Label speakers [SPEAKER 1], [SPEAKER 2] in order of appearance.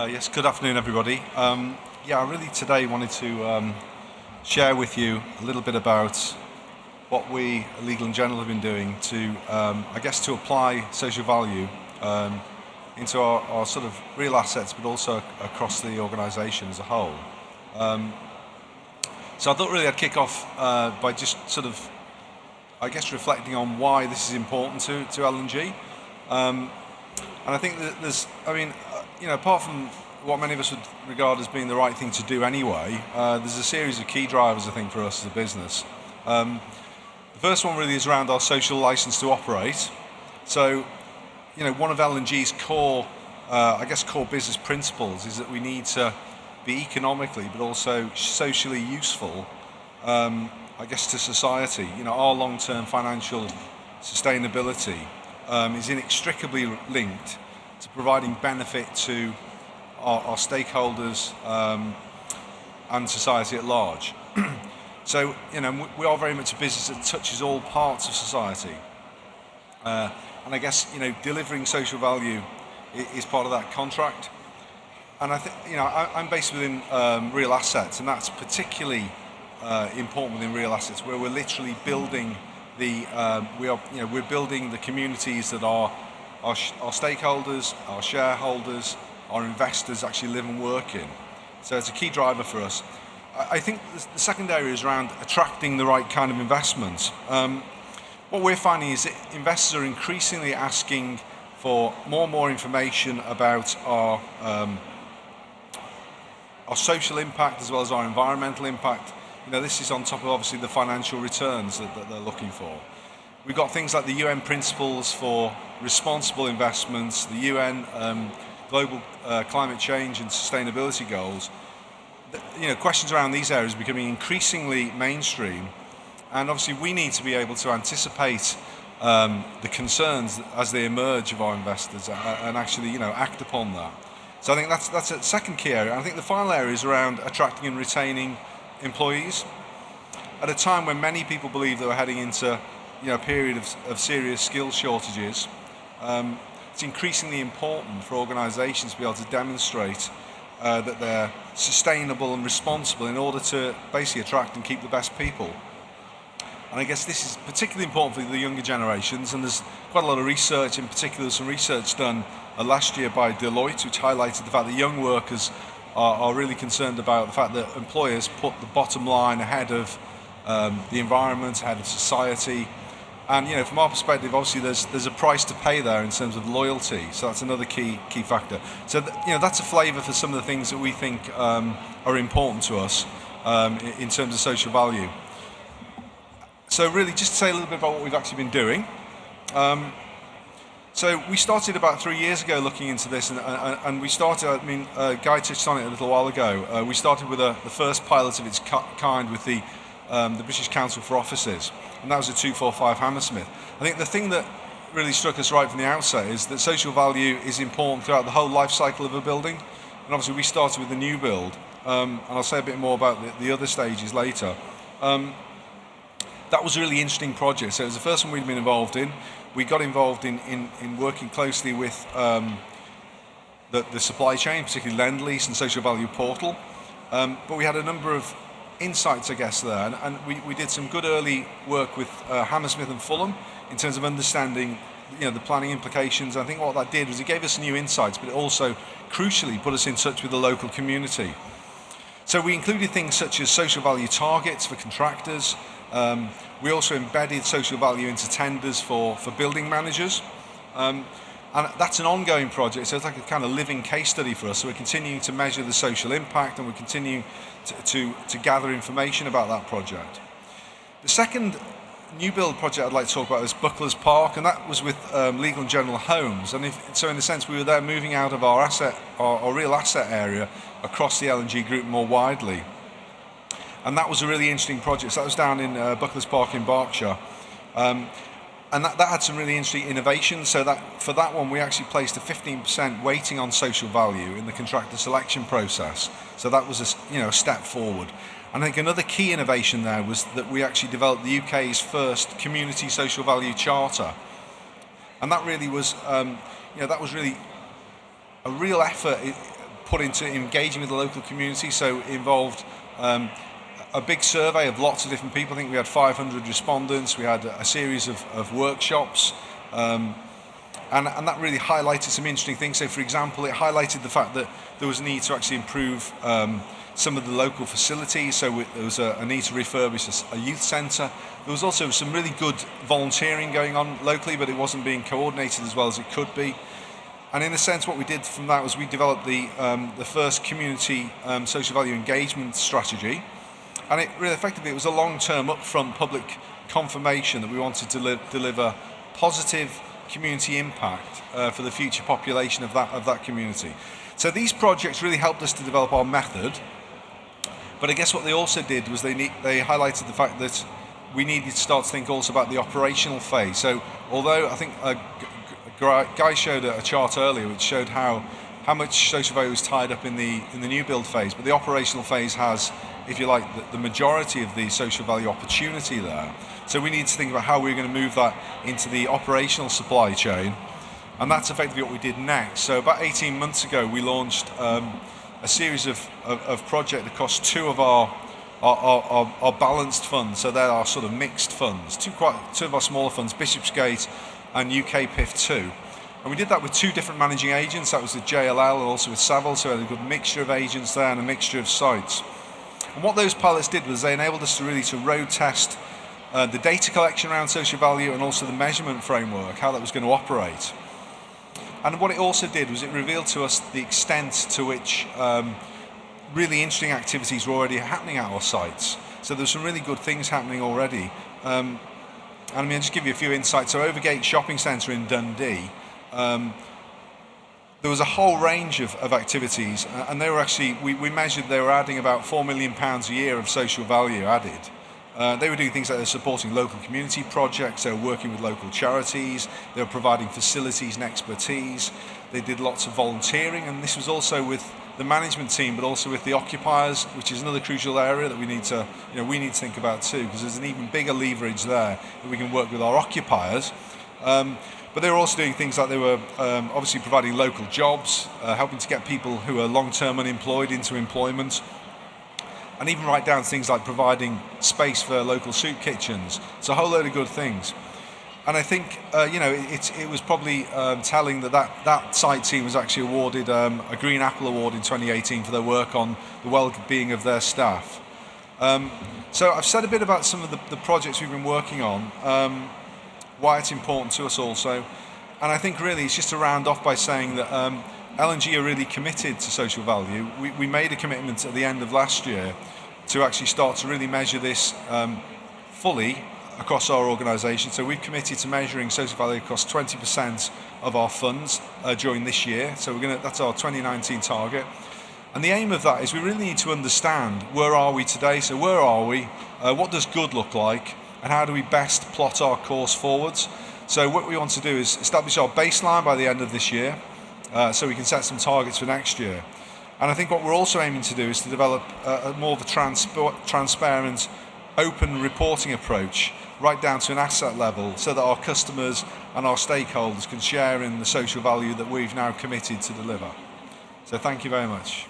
[SPEAKER 1] Yes, good afternoon, everybody. I really today wanted to share with you a little bit about what we, Legal and General, have been doing to, to apply social value into our sort of real assets, but also across the organisation as a whole. So I thought really I'd kick off by just sort of, reflecting on why this is important to L&G. And I think that apart from what many of us would regard as being the right thing to do anyway, there's a series of key drivers, I think, for us as a business. The first one really is around our social license to operate. So, one of L&G's core business principles is that we need to be economically, but also socially useful, to society. Our long-term financial sustainability is inextricably linked to providing benefit to our stakeholders and society at large. So, we are very much a business that touches all parts of society. And I guess, delivering social value is part of that contract. And I think, I'm based within real assets, and that's particularly important within real assets, where we're literally building we're building the communities that our stakeholders, our shareholders, our investors actually live and work in. So it's a key driver for us. I think the second area is around attracting the right kind of investments. What we're finding is that investors are increasingly asking for more and more information about our social impact as well as our environmental impact. This is on top of obviously the financial returns that they're looking for. We've got things like the UN principles for responsible investments, the UN global climate change and sustainability goals. Questions around these areas are becoming increasingly mainstream, and obviously we need to be able to anticipate the concerns as they emerge of our investors and actually act upon that. So I think that's a second key area. I think the final area is around attracting and retaining employees. At a time when many people believe that we're heading into a period of serious skills shortages, it's increasingly important for organisations to be able to demonstrate that they're sustainable and responsible in order to basically attract and keep the best people. And I guess this is particularly important for the younger generations, and there's quite a lot of research, in particular some research done last year by Deloitte, which highlighted the fact that young workers are really concerned about the fact that employers put the bottom line ahead of the environment, ahead of society. And from our perspective, obviously there's a price to pay there in terms of loyalty. So that's another key factor. So that's a flavour for some of the things that we think are important to us in terms of social value. So really, just to say a little bit about what we've actually been doing. So we started about 3 years ago looking into this, and we started, Guy touched on it a little while ago. We started with the first pilot of its kind with the British Council for Offices, and that was at 245 Hammersmith. I think the thing that really struck us right from the outset is that social value is important throughout the whole life cycle of a building, and obviously we started with the new build, and I'll say a bit more about the other stages later. That was a really interesting project. So it was the first one we'd been involved in. We got involved in working closely with the supply chain, particularly Lend-Lease and Social Value Portal. But we had a number of insights, I guess, there. And we did some good early work with Hammersmith and Fulham in terms of understanding the planning implications. I think what that did was it gave us new insights, but it also crucially put us in touch with the local community. So we included things such as social value targets for contractors. We also embedded social value into tenders for building managers. And that's an ongoing project, so it's like a kind of living case study for us. So we're continuing to measure the social impact, and we're continuing to gather information about that project. The second new build project I'd like to talk about is Bucklers Park, and that was with Legal and General Homes. And so in a sense, we were there moving out of our real asset area across the L&G group more widely. And that was a really interesting project. So that was down in Bucklers Park in Berkshire. And that had some really interesting innovations. So that for that one, we actually placed a 15% weighting on social value in the contractor selection process. So that was a step forward. And I think another key innovation there was that we actually developed the UK's first community social value charter. And that really was, that was really a real effort put into engaging with the local community. So it involved a big survey of lots of different people. I think we had 500 respondents. We had a series of workshops. And that really highlighted some interesting things. So, for example, it highlighted the fact that there was a need to actually improve some of the local facilities. So there was a need to refurbish a youth centre. There was also some really good volunteering going on locally, but it wasn't being coordinated as well as it could be. And in a sense, what we did from that was we developed the first community social value engagement strategy. And it really effectively, it was a long-term upfront public confirmation that we wanted to deliver positive community impact for the future population of that community. So these projects really helped us to develop our method, but I guess what they also did was they highlighted the fact that we needed to start to think also about the operational phase. So although I think Guy showed a chart earlier which showed how much social value was tied up in the new build phase, but the operational phase has, if you like, the majority of the social value opportunity there. So we need to think about how we're going to move that into the operational supply chain, and that's effectively what we did next. So about 18 months ago, we launched a series of projects across two of our balanced funds. So they're our sort of mixed funds, two of our smaller funds, Bishopsgate and UK PIF 2. And we did that with two different managing agents. That was with JLL and also with Savile, so we had a good mixture of agents there and a mixture of sites. And what those pilots did was they enabled us to really road test the data collection around social value and also the measurement framework, how that was going to operate. And what it also did was it revealed to us the extent to which really interesting activities were already happening at our sites. So there's some really good things happening already. And I mean, I'll just give you a few insights. So Overgate Shopping Centre in Dundee, there was a whole range of activities, and they were actually, we measured they were adding about £4 million a year of social value added. They were doing things like they're supporting local community projects, they were working with local charities, they were providing facilities and expertise, they did lots of volunteering, and this was also with the management team, but also with the occupiers, which is another crucial area that we need to think about too, because there's an even bigger leverage there that we can work with our occupiers. But they were also doing things like they were obviously providing local jobs, helping to get people who are long-term unemployed into employment, and even right down to things like providing space for local soup kitchens. It's a whole load of good things. And I think it was probably telling that site team was actually awarded a Green Apple Award in 2018 for their work on the well-being of their staff. So I've said a bit about some of the projects we've been working on, why it's important to us also, and I think really it's just to round off by saying that L&G are really committed to social value. We made a commitment at the end of last year to actually start to really measure this fully across our organisation. So we've committed to measuring social value across 20% of our funds during this year. So that's our 2019 target. And the aim of that is we really need to understand where are we today. So where are we? What does good look like? And how do we best plot our course forwards? So what we want to do is establish our baseline by the end of this year, so we can set some targets for next year. And I think what we're also aiming to do is to develop more of a transparent, open reporting approach right down to an asset level, so that our customers and our stakeholders can share in the social value that we've now committed to deliver. So thank you very much.